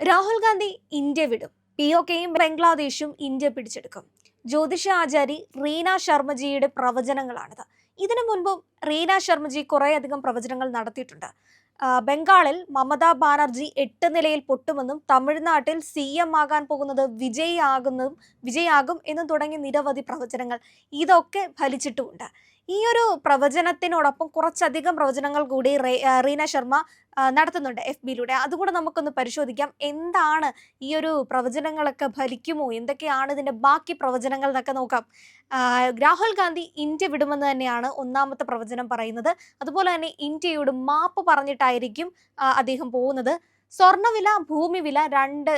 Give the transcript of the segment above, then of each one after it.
Rahul Gandhi India വിടും. POKയും ബംഗ്ലാദേശും India പിടിച്ചെടുക്കും. ജ്യോതിഷ ആചാരി റീന ശർമ്മജിയുടെ പ്രവചനങ്ങളാണിത്. ഇതിനു മുൻപും റീന ശർമ്മജി കുറേയധികം പ്രവചനങ്ങൾ നടത്തിയിട്ടുണ്ട്. ബംഗാളിൽ മമതാ ബാനർജി 8 നിലയിൽ പൊട്ടുമെന്നും തമിഴ്നാട്ടിൽ CM ആകാൻ പോകുന്നത് വിജയാകും എന്നും തുടങ്ങിയ നിരവധി പ്രവചനങ്ങൾ ഇതൊക്കെ ഫലിച്ചിട്ടുമുണ്ട്. ഈ ഒരു പ്രവചനത്തിനോടൊപ്പം കുറച്ചധികം പ്രവചനങ്ങൾ കൂടി റീന ശർമ്മ നടത്തുന്നുണ്ട് FBയിലൂടെ. അതുകൂടെ നമുക്കൊന്ന് പരിശോധിക്കാം. എന്താണ് ഈ ഒരു പ്രവചനങ്ങളൊക്കെ ഫലിക്കുമോ, എന്തൊക്കെയാണ് ഇതിന്റെ ബാക്കി പ്രവചനങ്ങൾ എന്നൊക്കെ നോക്കാം. രാഹുൽ ഗാന്ധി ഇന്ത്യ വിടുമെന്ന് തന്നെയാണ് ഒന്നാമത്തെ പ്രവചനം പറയുന്നത്. അതുപോലെ തന്നെ ഇന്ത്യയോട് മാപ്പ് പറഞ്ഞിട്ടായിരിക്കും അദ്ദേഹം പോകുന്നത്. സ്വർണ്ണവില, ഭൂമിവില 2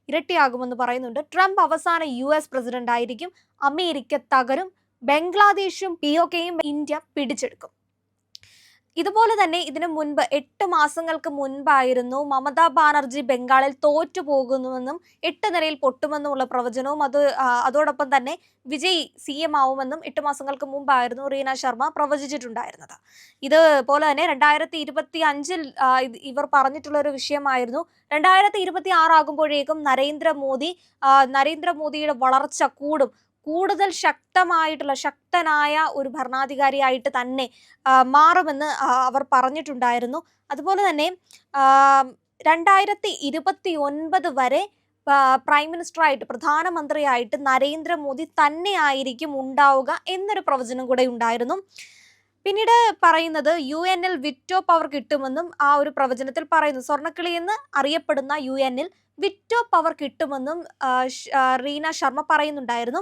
ഇരട്ടിയാകുമെന്ന് പറയുന്നുണ്ട്. ട്രംപ് അവസാന US പ്രസിഡന്റ് ആയിരിക്കും. അമേരിക്ക തകരും. ബംഗ്ലാദേശും POKയും ഇന്ത്യ പിടിച്ചെടുക്കും. ഇതുപോലെ തന്നെ ഇതിനു മുൻപ് 8 മാസങ്ങൾക്ക് മുൻപായിരുന്നു മമതാ ബാനർജി ബംഗാളിൽ തോറ്റുപോകുന്നുവെന്നും 8 നിലയിൽ പൊട്ടുമെന്നുമുള്ള പ്രവചനവും അതോടൊപ്പം തന്നെ വിജയ് CM ആവുമെന്നും 8 മാസങ്ങൾക്ക് മുമ്പായിരുന്നു റീന ശർമ്മ പ്രവചിച്ചിട്ടുണ്ടായിരുന്നത്. ഇതുപോലെ തന്നെ 2025 ഇവർ പറഞ്ഞിട്ടുള്ള ഒരു വിഷയമായിരുന്നു. 2026 ആകുമ്പോഴേക്കും നരേന്ദ്രമോദിയുടെ വളർച്ച കൂടുതൽ ശക്തനായ ഒരു ഭരണാധികാരിയായിട്ട് തന്നെ മാറുമെന്ന് അവർ പറഞ്ഞിട്ടുണ്ടായിരുന്നു. അതുപോലെ തന്നെ 2029 വരെ പ്രൈം മിനിസ്റ്ററായിട്ട്, പ്രധാനമന്ത്രിയായിട്ട് നരേന്ദ്രമോദി തന്നെ ആയിരിക്കും ഉണ്ടാവുക എന്നൊരു പ്രവചനം കൂടെ ഉണ്ടായിരുന്നു. പിന്നീട് പറയുന്നത് UN-ൽ വിറ്റോ പവർ കിട്ടുമെന്നും ആ ഒരു പ്രവചനത്തിൽ പറയുന്നു. സ്വർണ്ണക്കിളി എന്ന് അറിയപ്പെടുന്ന UN-ൽ വിറ്റോ പവർ കിട്ടുമെന്നും റീന ശർമ്മ പറയുന്നുണ്ടായിരുന്നു.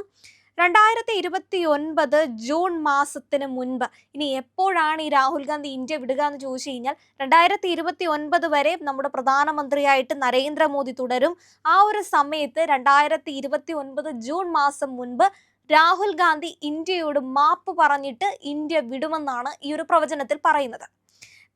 2029 ജൂൺ മാസത്തിന് മുൻപ്. ഇനി എപ്പോഴാണ് ഈ രാഹുൽ ഗാന്ധി ഇന്ത്യ വിടുക എന്ന് ചോദിച്ചു കഴിഞ്ഞാൽ 2029 വരെ നമ്മുടെ പ്രധാനമന്ത്രിയായിട്ട് നരേന്ദ്രമോദി തുടരും. ആ ഒരു സമയത്ത് 2029 ജൂൺ മാസം മുൻപ് രാഹുൽ ഗാന്ധി ഇന്ത്യയോട് മാപ്പ് പറഞ്ഞിട്ട് ഇന്ത്യ വിടുമെന്നാണ് ഈ ഒരു പ്രവചനത്തിൽ പറയുന്നത്.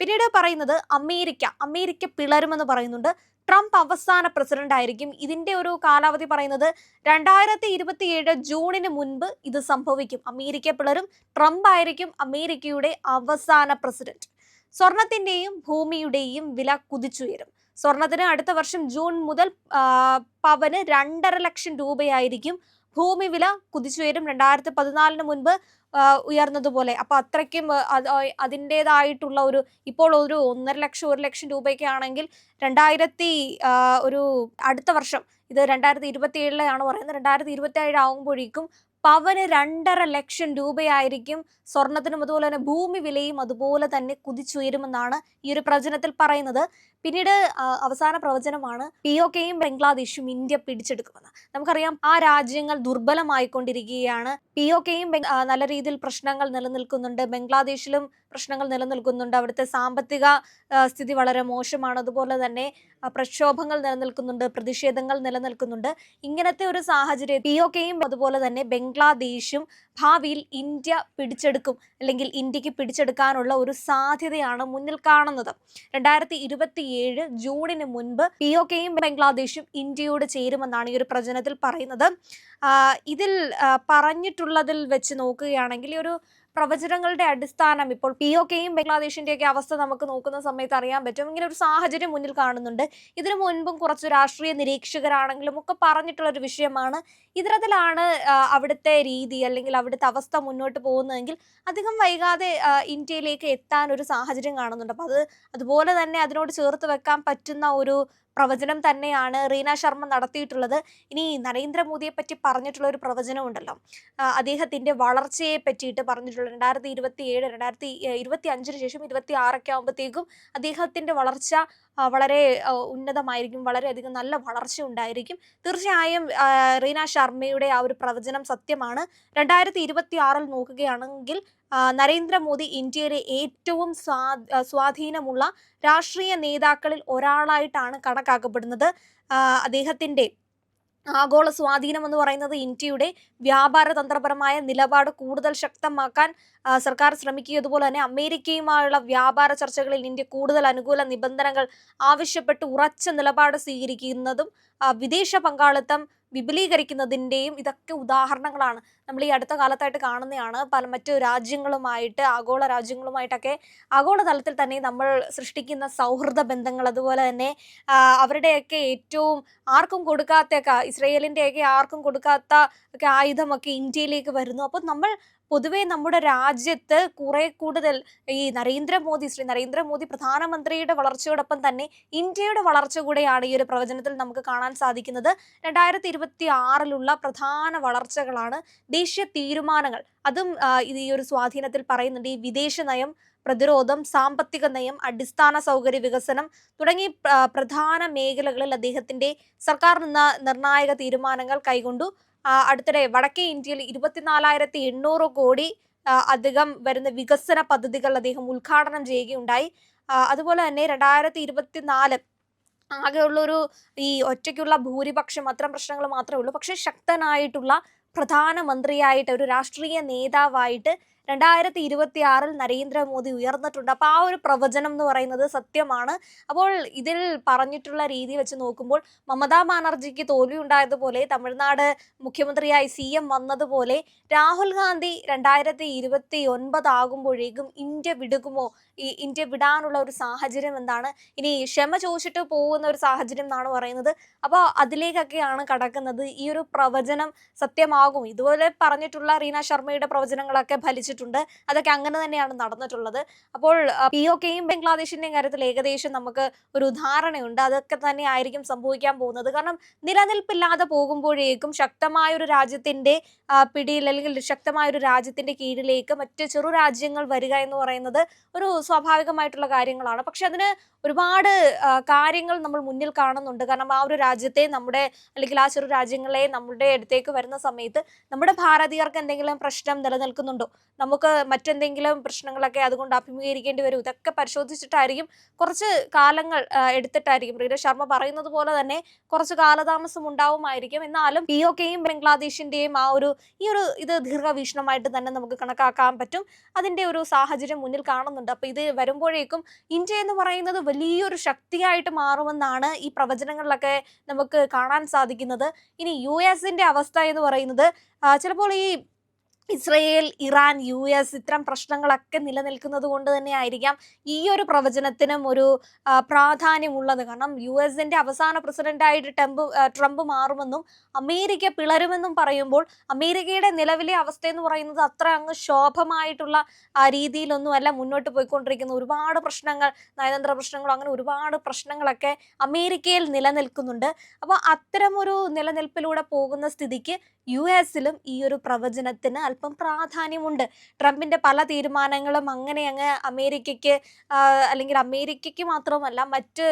പിന്നീട് പറയുന്നത് അമേരിക്ക പിളരുമെന്ന് പറയുന്നുണ്ട്. ട്രംപ് അവസാന പ്രസിഡന്റ് ആയിരിക്കും. ഇതിന്റെ ഒരു കാലാവധി പറയുന്നത് 2027 ജൂണിന് മുൻപ് ഇത് സംഭവിക്കും. അമേരിക്ക പിളരും. ട്രംപ് ആയിരിക്കും അമേരിക്കയുടെ അവസാന പ്രസിഡന്റ്. സ്വർണത്തിന്റെയും ഭൂമിയുടെയും വില കുതിച്ചുയരും. സ്വർണത്തിന് അടുത്ത വർഷം ജൂൺ മുതൽ പവന് 2.5 ലക്ഷം രൂപയായിരിക്കും. ഭൂമി വില കുതിച്ചുയരും. 2014 മുൻപ് ഉയർന്നതുപോലെ. അപ്പൊ അത്രയ്ക്കും അതിൻ്റെതായിട്ടുള്ള ഇപ്പോൾ ഒരു 1.5 ലക്ഷം 1 ലക്ഷം രൂപയൊക്കെ ആണെങ്കിൽ അടുത്ത വർഷം, ഇത് 2027 പറയുന്നത്, 2027 ആകുമ്പോഴേക്കും പവന് 2.5 ലക്ഷം രൂപയായിരിക്കും. സ്വർണത്തിനും അതുപോലെ തന്നെ ഭൂമി വിലയും അതുപോലെ തന്നെ കുതിച്ചുയരുമെന്നാണ് ഈ ഒരു പ്രവചനത്തിൽ പറയുന്നത്. പിന്നീട് അവസാന പ്രവചനമാണ് POKയും ബംഗ്ലാദേശും ഇന്ത്യ പിടിച്ചെടുക്കുമെന്ന്. നമുക്കറിയാം, ആ രാജ്യങ്ങൾ ദുർബലമായിക്കൊണ്ടിരിക്കുകയാണ്. POKയും നല്ല രീതിയിൽ പ്രശ്നങ്ങൾ നിലനിൽക്കുന്നുണ്ട്. ബംഗ്ലാദേശിലും പ്രശ്നങ്ങൾ നിലനിൽക്കുന്നുണ്ട്. അവിടുത്തെ സാമ്പത്തിക സ്ഥിതി വളരെ മോശമാണ്. അതുപോലെ തന്നെ പ്രക്ഷോഭങ്ങൾ നിലനിൽക്കുന്നുണ്ട്, പ്രതിഷേധങ്ങൾ നിലനിൽക്കുന്നുണ്ട്. ഇങ്ങനത്തെ ഒരു സാഹചര്യം POKയും അതുപോലെ തന്നെ ബംഗ്ലാദേശും ഭാവിയിൽ ഇന്ത്യ പിടിച്ചെടുക്കും, അല്ലെങ്കിൽ ഇന്ത്യക്ക് പിടിച്ചെടുക്കാനുള്ള ഒരു സാധ്യതയാണ് മുന്നിൽ കാണുന്നത്. 2027 ജൂണിന് മുൻപ് POKയും ബംഗ്ലാദേശും ഇന്ത്യയോട് ചേരുമെന്നാണ് ഈ ഒരു പ്രവചനത്തിൽ പറയുന്നത്. ഇതിൽ പറഞ്ഞിട്ടുള്ളതിൽ വെച്ച് നോക്കുകയാണെങ്കിൽ ഈ ഒരു പ്രവചനങ്ങളുടെ അടിസ്ഥാനം ഇപ്പോൾ POKയും ബംഗ്ലാദേശിന്റെയൊക്കെ അവസ്ഥ നമുക്ക് നോക്കുന്ന സമയത്ത് അറിയാൻ പറ്റും. ഇങ്ങനെ ഒരു സാഹചര്യം മുന്നിൽ കാണുന്നുണ്ട്. ഇതിനു മുൻപും കുറച്ച് രാഷ്ട്രീയ നിരീക്ഷകരാണെങ്കിലും ഒക്കെ പറഞ്ഞിട്ടുള്ള ഒരു വിഷയമാണ്. ഇത്തരത്തിലാണ് അവിടുത്തെ രീതി അല്ലെങ്കിൽ അവിടുത്തെ അവസ്ഥ മുന്നോട്ട് പോകുന്നതെങ്കിൽ അധികം വൈകാതെ ഇന്ത്യയിലേക്ക് എത്താൻ ഒരു സാഹചര്യം കാണുന്നുണ്ട്. അപ്പൊ അതുപോലെ തന്നെ അതിനോട് ചേർത്ത് വെക്കാൻ പറ്റുന്ന ഒരു പ്രവചനം തന്നെയാണ് റീന ശർമ്മ നടത്തിയിട്ടുള്ളത്. ഇനി നരേന്ദ്രമോദിയെ പറ്റി പറഞ്ഞിട്ടുള്ള ഒരു പ്രവചനം ഉണ്ടല്ലോ, അദ്ദേഹത്തിന്റെ വളർച്ചയെ പറ്റിയിട്ട് പറഞ്ഞിട്ടുള്ള 2027 2025 ശേഷം 26 ആകുമ്പോഴത്തേക്കും അദ്ദേഹത്തിന്റെ വളർച്ച വളരെ ഉന്നതമായിരിക്കും. വളരെയധികം നല്ല വളർച്ച ഉണ്ടായിരിക്കും. തീർച്ചയായും റീന ശർമ്മയുടെ ആ ഒരു പ്രവചനം സത്യമാണ്. 2026 നോക്കുകയാണെങ്കിൽ നരേന്ദ്രമോദി ഇന്ത്യയിലെ ഏറ്റവും സ്വാധീനമുള്ള രാഷ്ട്രീയ നേതാക്കളിൽ ഒരാളായിട്ടാണ് കണക്കാക്കപ്പെടുന്നത്. അദ്ദേഹത്തിന്റെ ആഗോള സ്വാധീനം എന്ന് പറയുന്നത് ഇന്ത്യയുടെ വ്യാപാര തന്ത്രപരമായ നിലപാട് കൂടുതൽ ശക്തമാക്കാൻ സർക്കാർ ശ്രമിക്കുക. അതുപോലെ തന്നെ അമേരിക്കയുമായുള്ള വ്യാപാര ചർച്ചകളിൽ ഇന്ത്യ കൂടുതൽ അനുകൂല നിബന്ധനകൾ ആവശ്യപ്പെട്ട് ഉറച്ച നിലപാട് സ്വീകരിക്കുന്നതും വിദേശ പങ്കാളിത്തം വിപുലീകരിക്കുന്നതിൻ്റെയും ഇതൊക്കെ ഉദാഹരണങ്ങളാണ്. നമ്മൾ ഈ അടുത്ത കാലത്തായിട്ട് കാണുന്നതാണ്. മറ്റു രാജ്യങ്ങളുമായിട്ട്, ആഗോള രാജ്യങ്ങളുമായിട്ടൊക്കെ ആഗോളതലത്തിൽ തന്നെ നമ്മൾ സൃഷ്ടിക്കുന്ന സൗഹൃദ ബന്ധങ്ങൾ, അതുപോലെ തന്നെ അവരുടെയൊക്കെ ഏറ്റവും ആർക്കും കൊടുക്കാത്തൊക്കെ, ഇസ്രയേലിൻ്റെയൊക്കെ ആർക്കും കൊടുക്കാത്ത ഒക്കെ ആയുധമൊക്കെ ഇന്ത്യയിലേക്ക് വരുന്നു. അപ്പോൾ നമ്മൾ പൊതുവെ നമ്മുടെ രാജ്യത്ത് കുറെ കൂടുതൽ ഈ ശ്രീ നരേന്ദ്രമോദി പ്രധാനമന്ത്രിയുടെ വളർച്ചയോടൊപ്പം തന്നെ ഇന്ത്യയുടെ വളർച്ച കൂടെയാണ് ഈ ഒരു പ്രവചനത്തിൽ നമുക്ക് കാണാൻ സാധിക്കുന്നത്. 2026 പ്രധാന വളർച്ചകളാണ്, ദേശീയ തീരുമാനങ്ങൾ. അതും ഈ ഒരു സ്വാധീനത്തിൽ പറയുന്നുണ്ട്. ഈ വിദേശ നയം, പ്രതിരോധം, സാമ്പത്തിക നയം, അടിസ്ഥാന സൗകര്യ വികസനം തുടങ്ങി പ്രധാന മേഖലകളിൽ അദ്ദേഹത്തിന്റെ സർക്കാർ നിർണായക തീരുമാനങ്ങൾ കൈക്കൊണ്ടു. അടുത്തിടെ വടക്കേ ഇന്ത്യയിൽ 24,800 കോടി അധികം വരുന്ന വികസന പദ്ധതികൾ അദ്ദേഹം ഉദ്ഘാടനം ചെയ്യുകയുണ്ടായി. അതുപോലെ തന്നെ 2024 ആകെയുള്ളൊരു ഈ ഒറ്റയ്ക്കുള്ള ഭൂരിപക്ഷം, അത്തരം പ്രശ്നങ്ങൾ മാത്രമേ ഉള്ളൂ. പക്ഷെ ശക്തനായിട്ടുള്ള പ്രധാനമന്ത്രിയായിട്ട്, ഒരു രാഷ്ട്രീയ നേതാവായിട്ട് 2026 നരേന്ദ്രമോദി ഉയർന്നിട്ടുണ്ട്. അപ്പോൾ ആ ഒരു പ്രവചനം എന്ന് പറയുന്നത് സത്യമാണ്. അപ്പോൾ ഇതിൽ പറഞ്ഞിട്ടുള്ള രീതി വെച്ച് നോക്കുമ്പോൾ മമതാ ബാനർജിക്ക് തോൽവി ഉണ്ടായതുപോലെ, തമിഴ്നാട് മുഖ്യമന്ത്രിയായി CM വന്നതുപോലെ, രാഹുൽ ഗാന്ധി 2029 ആകുമ്പോഴേക്കും ഇന്ത്യ വിടുകുമോ, ഈ ഇന്ത്യ വിടാനുള്ള ഒരു സാഹചര്യം എന്താണ്, ഇനി ക്ഷമ ചോദിച്ചിട്ട് പോകുന്ന ഒരു സാഹചര്യം എന്നാണ് പറയുന്നത്. അപ്പോൾ അതിലേക്കൊക്കെയാണ് കടക്കുന്നത്. ഈ ഒരു പ്രവചനം സത്യമാകും. ഇതുപോലെ പറഞ്ഞിട്ടുള്ള റീന ശർമ്മയുടെ പ്രവചനങ്ങളൊക്കെ ഫലിച്ചിട്ടുണ്ട്. അതൊക്കെ അങ്ങനെ തന്നെയാണ് നടന്നിട്ടുള്ളത്. അപ്പോൾ POKയും ബംഗ്ലാദേശിന്റെയും കാര്യത്തിൽ ഏകദേശം നമുക്ക് ഒരു ധാരണയുണ്ട്. അതൊക്കെ തന്നെ ആയിരിക്കും സംഭവിക്കാൻ പോകുന്നത്. കാരണം നിലനിൽപ്പില്ലാതെ പോകുമ്പോഴേക്കും ശക്തമായ ഒരു രാജ്യത്തിന്റെ പിടിയിൽ, അല്ലെങ്കിൽ ശക്തമായ ഒരു രാജ്യത്തിന്റെ കീഴിലേക്ക് മറ്റ് ചെറു രാജ്യങ്ങൾ വരിക എന്ന് പറയുന്നത് ഒരു സ്വാഭാവികമായിട്ടുള്ള കാര്യങ്ങളാണ്. പക്ഷെ അതിന് ഒരുപാട് കാര്യങ്ങൾ നമ്മൾ മുന്നിൽ കാണുന്നുണ്ട്. കാരണം ആ ഒരു രാജ്യത്തെ അല്ലെങ്കിൽ ആ ചെറു രാജ്യങ്ങളെ നമ്മുടെ അടുത്തേക്ക് വരുന്ന സമയത്ത് നമ്മുടെ ഭാരതീയർക്ക് എന്തെങ്കിലും പ്രശ്നം നിലനിൽക്കുന്നുണ്ടോ, നമുക്ക് മറ്റെന്തെങ്കിലും പ്രശ്നങ്ങളൊക്കെ അതുകൊണ്ട് അഭിമുഖീകരിക്കേണ്ടി വരും, ഇതൊക്കെ പരിശോധിച്ചിട്ടായിരിക്കും, കുറച്ച് കാലങ്ങൾ എടുത്തിട്ടായിരിക്കും. റീന ശർമ്മ പറയുന്നത് പോലെ തന്നെ കുറച്ച് കാലതാമസം ഉണ്ടാവുമായിരിക്കും. എന്നാലും POKയും ബംഗ്ലാദേശിന്റെയും ഇത് ദീർഘവീക്ഷണമായിട്ട് തന്നെ നമുക്ക് കണക്കാക്കാൻ പറ്റും. അതിന്റെ ഒരു സാഹചര്യം മുന്നിൽ കാണുന്നുണ്ട്. അപ്പൊ ഇത് വരുമ്പോഴേക്കും ഇന്ത്യ എന്ന് പറയുന്നത് വലിയൊരു ശക്തിയായിട്ട് മാറുമെന്നാണ് ഈ പ്രവചനങ്ങളിലൊക്കെ നമുക്ക് കാണാൻ സാധിക്കുന്നത്. ഇനി US അവസ്ഥ എന്ന് പറയുന്നത് ചിലപ്പോൾ ഈ ഇസ്രയേൽ, ഇറാൻ, US ഇത്തരം പ്രശ്നങ്ങളൊക്കെ നിലനിൽക്കുന്നത് കൊണ്ട് തന്നെ ആയിരിക്കാം ഈ ഒരു പ്രവചനത്തിനും ഒരു പ്രാധാന്യമുള്ളത്. കാരണം US അവസാന പ്രസിഡന്റായിട്ട് ട്രംപ് മാറുമെന്നും അമേരിക്ക പിളരുമെന്നും പറയുമ്പോൾ അമേരിക്കയുടെ നിലവിലെ അവസ്ഥ എന്ന് പറയുന്നത് അത്ര അങ്ങ് ശോഭമായിട്ടുള്ള രീതിയിലൊന്നുമല്ല മുന്നോട്ട് പോയിക്കൊണ്ടിരിക്കുന്ന. ഒരുപാട് പ്രശ്നങ്ങൾ, നയതന്ത്ര പ്രശ്നങ്ങളും അങ്ങനെ ഒരുപാട് പ്രശ്നങ്ങളൊക്കെ അമേരിക്കയിൽ നിലനിൽക്കുന്നുണ്ട്. അപ്പോൾ അത്തരമൊരു നിലനിൽപ്പിലൂടെ പോകുന്ന സ്ഥിതിക്ക് US ഈ ഒരു പ്രവചനത്തിന് അല്പം പ്രാധാന്യമുണ്ട്. ട്രംപിന്റെ പല തീരുമാനങ്ങളും അങ്ങ് അമേരിക്കയ്ക്ക്, അല്ലെങ്കിൽ അമേരിക്കയ്ക്ക് മാത്രമല്ല മറ്റ്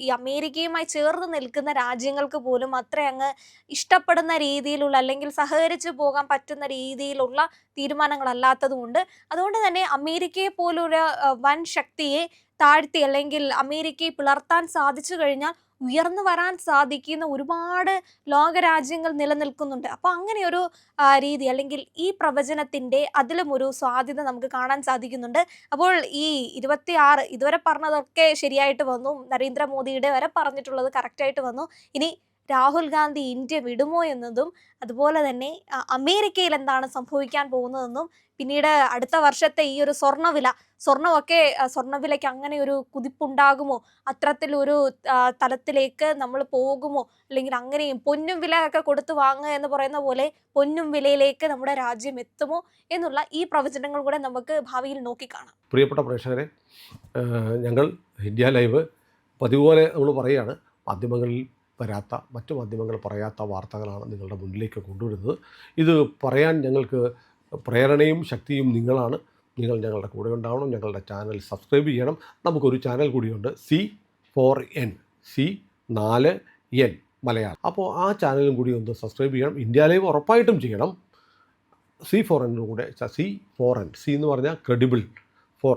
ഈ അമേരിക്കയുമായി ചേർന്ന് നിൽക്കുന്ന രാജ്യങ്ങൾക്ക് പോലും അത്ര അങ്ങ് ഇഷ്ടപ്പെടുന്ന രീതിയിലുള്ള, അല്ലെങ്കിൽ സഹകരിച്ചു പോകാൻ പറ്റുന്ന രീതിയിലുള്ള തീരുമാനങ്ങളല്ലാത്തതുകൊണ്ട്, അതുകൊണ്ട് തന്നെ അമേരിക്കയെ പോലൊരു വൻ ശക്തിയെ താഴ്ത്തി, അല്ലെങ്കിൽ അമേരിക്കയെ പിളർത്താൻ സാധിച്ചു കഴിഞ്ഞാൽ ഉയർന്നു വരാൻ സാധിക്കുന്ന ഒരുപാട് ലോകരാജ്യങ്ങൾ നിലനിൽക്കുന്നുണ്ട്. അപ്പോൾ അങ്ങനെ ഒരു രീതി, അല്ലെങ്കിൽ ഈ പ്രവചനത്തിന്റെ അതിലും ഒരു സാധ്യത നമുക്ക് കാണാൻ സാധിക്കുന്നുണ്ട്. അപ്പോൾ ഈ 26 ഇതുവരെ പറഞ്ഞതൊക്കെ ശരിയായിട്ട് വന്നു, നരേന്ദ്രമോദിയുടെ വരെ പറഞ്ഞിട്ടുള്ളത് കറക്റ്റായിട്ട് വന്നു. ഇനി രാഹുൽ ഗാന്ധി ഇന്ത്യ വിടുമോ എന്നതും, അതുപോലെ തന്നെ അമേരിക്കയിൽ എന്താണ് സംഭവിക്കാൻ പോകുന്നതെന്നും, പിന്നീട് അടുത്ത വർഷത്തെ ഈ ഒരു സ്വർണ്ണവിലയ്ക്ക് അങ്ങനെ ഒരു കുതിപ്പുണ്ടാകുമോ, അത്തരത്തിലൊരു തലത്തിലേക്ക് നമ്മൾ പോകുമോ, അല്ലെങ്കിൽ അങ്ങനെയും പൊന്നും വില ഒക്കെ കൊടുത്ത് വാങ്ങുക എന്ന് പറയുന്ന പോലെ പൊന്നും വിലയിലേക്ക് നമ്മുടെ രാജ്യം എത്തുമോ എന്നുള്ള ഈ പ്രവചനങ്ങൾ കൂടെ നമുക്ക് ഭാവിയിൽ നോക്കിക്കാണാം. പ്രിയപ്പെട്ട പ്രേക്ഷകരെ, ഞങ്ങൾ ഇന്ത്യ ലൈവ് പതിപോലെ നമ്മൾ പറയുകയാണ്, മാധ്യമങ്ങളിൽ വരാത്ത, മറ്റു മാധ്യമങ്ങൾ പറയാത്ത വാർത്തകളാണ് നിങ്ങളുടെ മുന്നിലേക്ക് കൊണ്ടുവരുന്നത്. ഇത് പറയാൻ ഞങ്ങൾക്ക് പ്രേരണയും ശക്തിയും നിങ്ങളാണ്. നിങ്ങൾ ഞങ്ങളുടെ കൂടെ ഉണ്ടാവണം. ഞങ്ങളുടെ ചാനൽ സബ്സ്ക്രൈബ് ചെയ്യണം. നമുക്കൊരു ചാനൽ കൂടിയുണ്ട്, C4N മലയാളം. അപ്പോൾ ആ ചാനലും കൂടി ഒന്ന് സബ്സ്ക്രൈബ് ചെയ്യണം. ഇന്ത്യ ലൈവ് ഉറപ്പായിട്ടും ചെയ്യണം. C4N കൂടെ, C4N, C എന്ന് പറഞ്ഞാൽ ക്രെഡിബിൾ, ഫോർ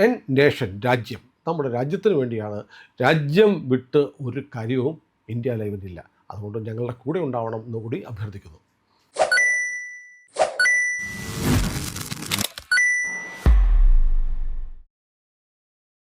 N നേഷൻ, രാജ്യം. നമ്മുടെ രാജ്യത്തിന് വേണ്ടിയാണ്. രാജ്യം വിട്ട് ഒരു കാര്യവും ഇന്ത്യ ലൈവിനില്ല. അതുകൊണ്ട് ഞങ്ങളുടെ കൂടെ ഉണ്ടാവണം എന്നുകൂടി അഭ്യർത്ഥിക്കുന്നു.